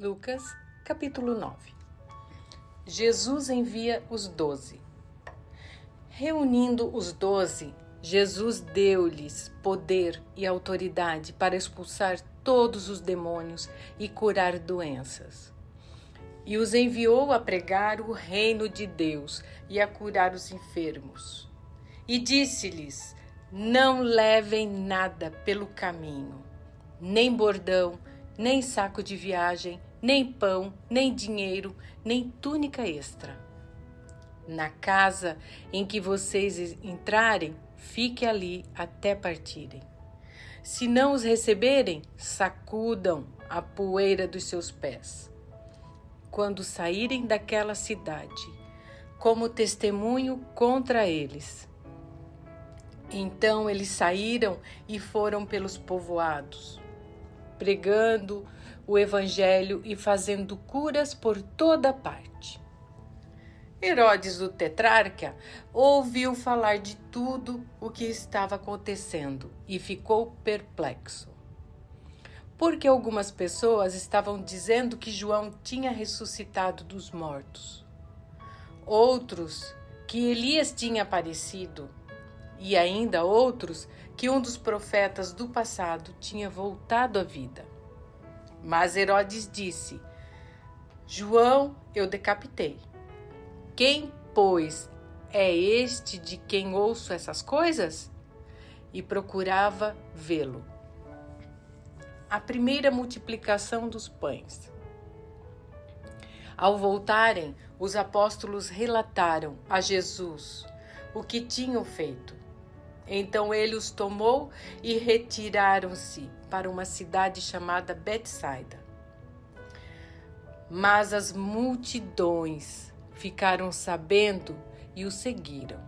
Lucas, capítulo 9. Jesus envia os 12. Reunindo os 12, Jesus deu-lhes poder e autoridade para expulsar todos os demônios e curar doenças. E os enviou a pregar o reino de Deus e a curar os enfermos. E disse-lhes: não levem nada pelo caminho, nem bordão, nem saco de viagem, nem pão, nem dinheiro, nem túnica extra. Na casa em que vocês entrarem, fique ali até partirem. Se não os receberem, sacudam a poeira dos seus pés. Quando saírem daquela cidade, como testemunho contra eles. Então eles saíram e foram pelos povoados, pregando o evangelho e fazendo curas por toda parte. Herodes, o tetrarca, ouviu falar de tudo o que estava acontecendo e ficou perplexo. Porque algumas pessoas estavam dizendo que João tinha ressuscitado dos mortos. Outros que Elias tinha aparecido. E ainda outros que um dos profetas do passado tinha voltado à vida. Mas Herodes disse: João eu decapitei. Quem, pois, é este de quem ouço essas coisas? E procurava vê-lo. A primeira multiplicação dos pães. Ao voltarem, os apóstolos relataram a Jesus o que tinham feito. Então ele os tomou e retiraram-se para uma cidade chamada Betsaida. Mas as multidões ficaram sabendo e o seguiram.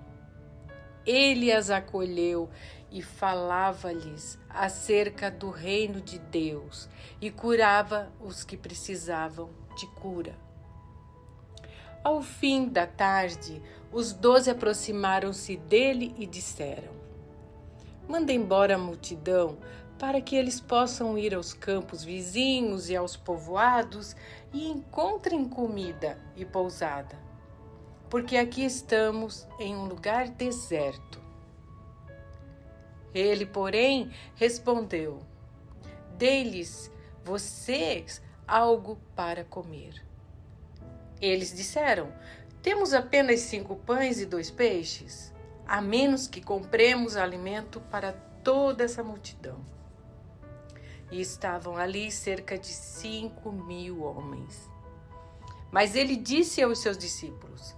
Ele as acolheu e falava-lhes acerca do reino de Deus e curava os que precisavam de cura. Ao fim da tarde, os 12 aproximaram-se dele e disseram: manda embora a multidão para que eles possam ir aos campos vizinhos e aos povoados e encontrem comida e pousada, porque aqui estamos em um lugar deserto. Ele, porém, respondeu: dê-lhes vocês algo para comer. Eles disseram: temos apenas 5 pães e 2 peixes, a menos que compremos alimento para toda essa multidão. E estavam ali cerca de 5.000 homens. Mas ele disse aos seus discípulos: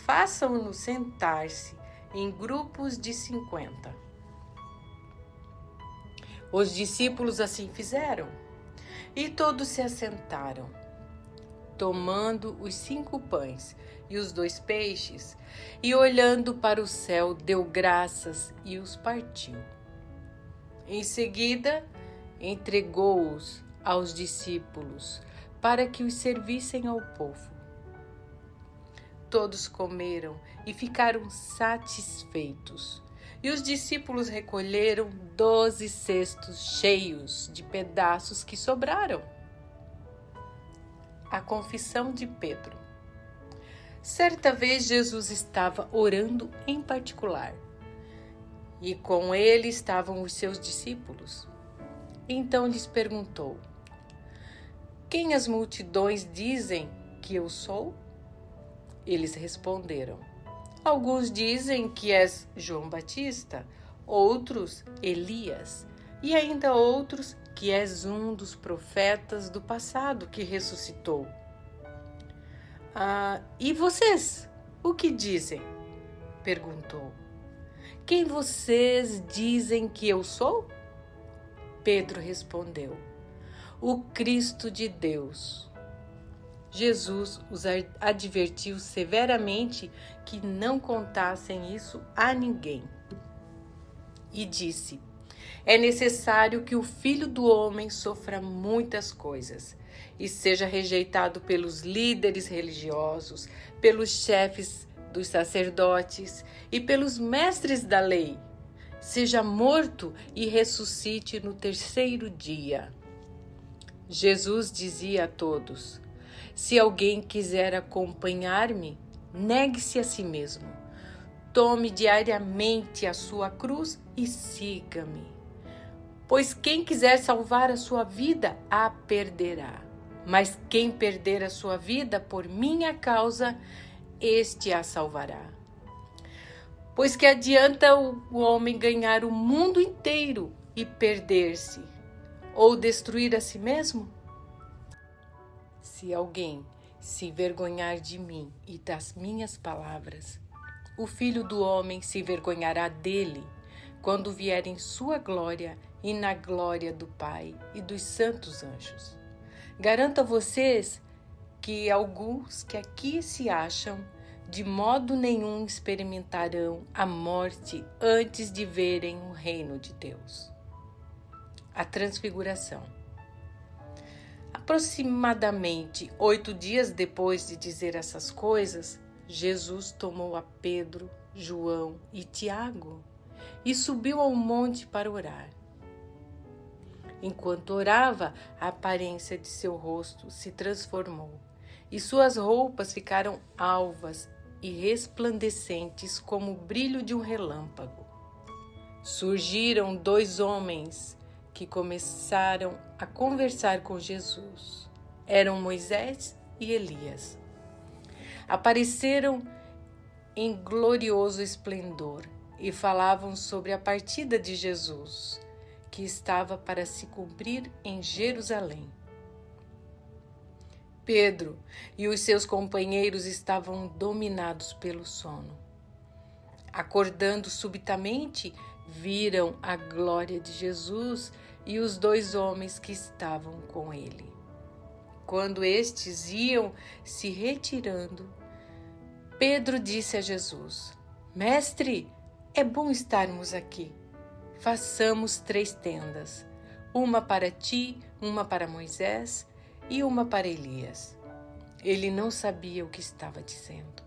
façam-nos sentar-se em grupos de 50. Os discípulos assim fizeram, e todos se assentaram. Tomando os 5 pães e os 2 peixes, e olhando para o céu, deu graças e os partiu. Em seguida, entregou-os aos discípulos, para que os servissem ao povo. Todos comeram e ficaram satisfeitos. E os discípulos recolheram 12 cestos cheios de pedaços que sobraram. A confissão de Pedro. Certa vez Jesus estava orando em particular, e com ele estavam os seus discípulos. Então lhes perguntou: quem as multidões dizem que eu sou? Eles responderam: alguns dizem que és João Batista, outros Elias, e ainda outros que és um dos profetas do passado que ressuscitou. E vocês, o que dizem? Perguntou. Quem vocês dizem que eu sou? Pedro respondeu: o Cristo de Deus. Jesus os advertiu severamente que não contassem isso a ninguém. E disse: é necessário que o Filho do Homem sofra muitas coisas e seja rejeitado pelos líderes religiosos, pelos chefes dos sacerdotes e pelos mestres da lei. Seja morto e ressuscite no 3º dia. Jesus dizia a todos: se alguém quiser acompanhar-me, negue-se a si mesmo. Tome diariamente a sua cruz e siga-me. Pois quem quiser salvar a sua vida, a perderá. Mas quem perder a sua vida por minha causa, este a salvará. Pois que adianta o homem ganhar o mundo inteiro e perder-se, ou destruir a si mesmo? Se alguém se envergonhar de mim e das minhas palavras, o Filho do Homem se envergonhará dele, quando vier em sua glória e na glória do Pai e dos santos anjos. Garanto a vocês que alguns que aqui se acham, de modo nenhum experimentarão a morte antes de verem o reino de Deus. A Transfiguração. Aproximadamente 8 dias depois de dizer essas coisas, Jesus tomou a Pedro, João e Tiago e subiu ao monte para orar. Enquanto orava, a aparência de seu rosto se transformou e suas roupas ficaram alvas e resplandecentes como o brilho de um relâmpago. Surgiram 2 homens que começaram a conversar com Jesus. Eram Moisés e Elias. Apareceram em glorioso esplendor e falavam sobre a partida de Jesus, que estava para se cumprir em Jerusalém. Pedro e os seus companheiros estavam dominados pelo sono. Acordando subitamente, viram a glória de Jesus e os 2 homens que estavam com ele. Quando estes iam se retirando, Pedro disse a Jesus: Mestre, é bom estarmos aqui. Façamos 3 tendas, uma para ti, uma para Moisés e uma para Elias. Ele não sabia o que estava dizendo.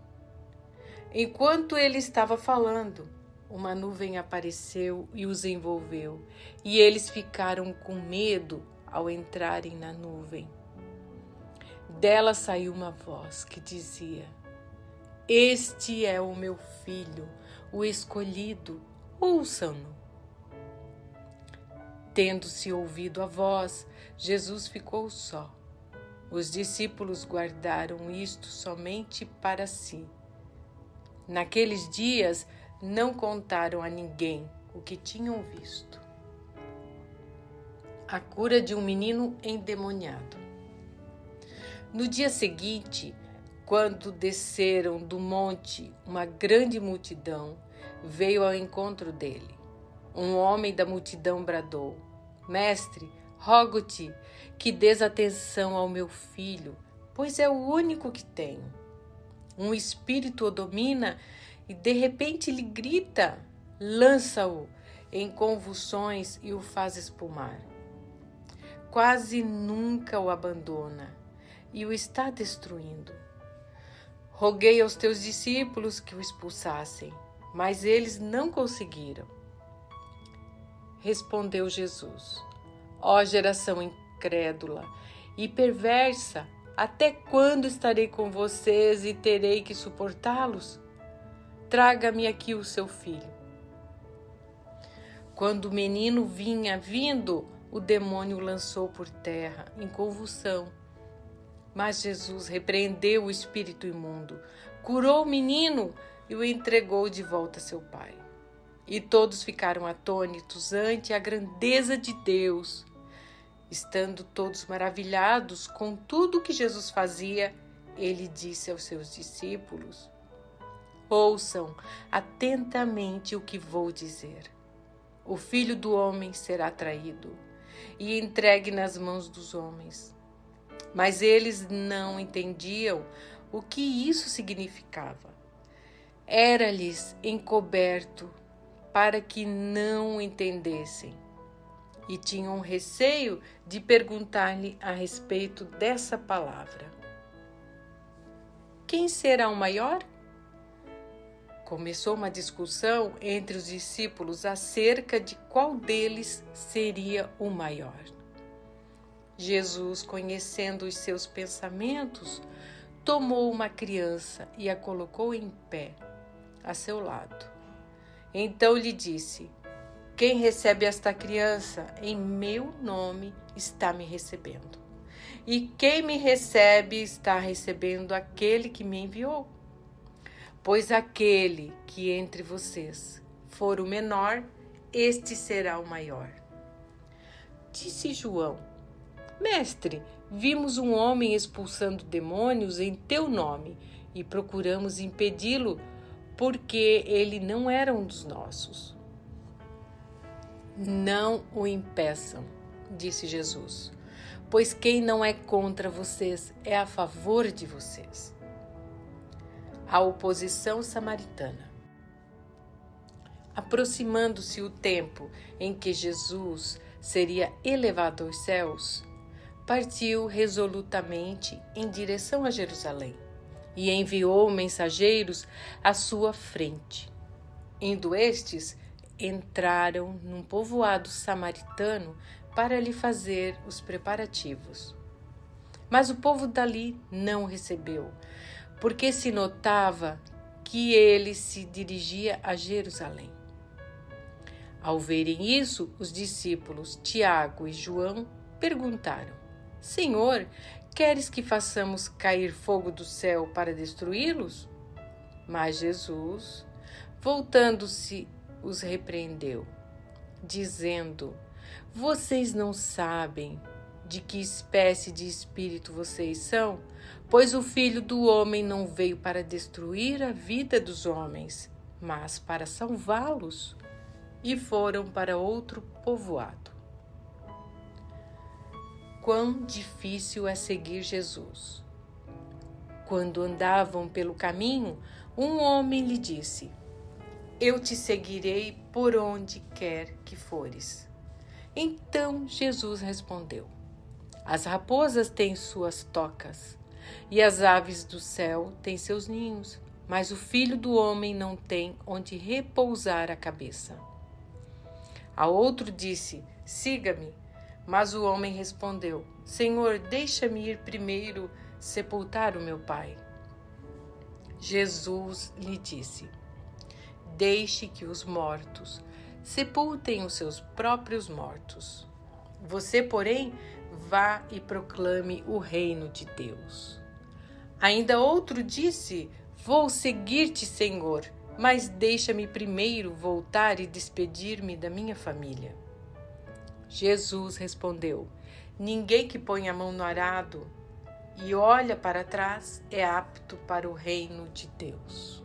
Enquanto ele estava falando, uma nuvem apareceu e os envolveu, e eles ficaram com medo ao entrarem na nuvem. Dela saiu uma voz que dizia: Este é o meu filho, o escolhido, ouçam-no. Tendo-se ouvido a voz, Jesus ficou só. Os discípulos guardaram isto somente para si. Naqueles dias, não contaram a ninguém o que tinham visto. A cura de um menino endemoniado. No dia seguinte, quando desceram do monte, uma grande multidão veio ao encontro dele. Um homem da multidão bradou: Mestre, rogo-te que dês atenção ao meu filho, pois é o único que tenho. Um espírito o domina e de repente ele grita, lança-o em convulsões e o faz espumar. Quase nunca o abandona e o está destruindo. Roguei aos teus discípulos que o expulsassem, mas eles não conseguiram. Respondeu Jesus: Ó geração incrédula e perversa, até quando estarei com vocês e terei que suportá-los? Traga-me aqui o seu filho. Quando o menino vinha vindo, o demônio o lançou por terra, em convulsão. Mas Jesus repreendeu o espírito imundo, curou o menino e o entregou de volta a seu pai. E todos ficaram atônitos ante a grandeza de Deus. Estando todos maravilhados com tudo que Jesus fazia, ele disse aos seus discípulos: Ouçam atentamente o que vou dizer. O Filho do Homem será traído e entregue nas mãos dos homens. Mas eles não entendiam o que isso significava. Era-lhes encoberto para que não entendessem. E tinham receio de perguntar-lhe a respeito dessa palavra. Quem será o maior? Começou uma discussão entre os discípulos acerca de qual deles seria o maior. Jesus, conhecendo os seus pensamentos, tomou uma criança e a colocou em pé, a seu lado. Então lhe disse: quem recebe esta criança em meu nome está me recebendo. E quem me recebe está recebendo aquele que me enviou. Pois aquele que entre vocês for o menor, este será o maior. Disse João: Mestre, vimos um homem expulsando demônios em teu nome e procuramos impedi-lo, porque ele não era um dos nossos. Não o impeçam, disse Jesus, pois quem não é contra vocês é a favor de vocês. A oposição samaritana. Aproximando-se o tempo em que Jesus seria elevado aos céus, partiu resolutamente em direção a Jerusalém e enviou mensageiros à sua frente. Indo estes, entraram num povoado samaritano para lhe fazer os preparativos. Mas o povo dali não o recebeu, porque se notava que ele se dirigia a Jerusalém. Ao verem isso, os discípulos Tiago e João perguntaram: Senhor, queres que façamos cair fogo do céu para destruí-los? Mas Jesus, voltando-se, os repreendeu, dizendo: Vocês não sabem de que espécie de espírito vocês são? Pois o Filho do Homem não veio para destruir a vida dos homens, mas para salvá-los. E foram para outro povoado. Quão difícil é seguir Jesus! Quando andavam pelo caminho, um homem lhe disse: Eu te seguirei por onde quer que fores. Então Jesus respondeu: As raposas têm suas tocas, e as aves do céu têm seus ninhos, mas o Filho do Homem não tem onde repousar a cabeça. A outro disse: Siga-me. Mas o homem respondeu: Senhor, deixa-me ir primeiro sepultar o meu pai. Jesus lhe disse: Deixe que os mortos sepultem os seus próprios mortos. Você, porém, vá e proclame o reino de Deus. Ainda outro disse: Vou seguir-te, Senhor, mas deixa-me primeiro voltar e despedir-me da minha família. Jesus respondeu: Ninguém que põe a mão no arado e olha para trás é apto para o reino de Deus.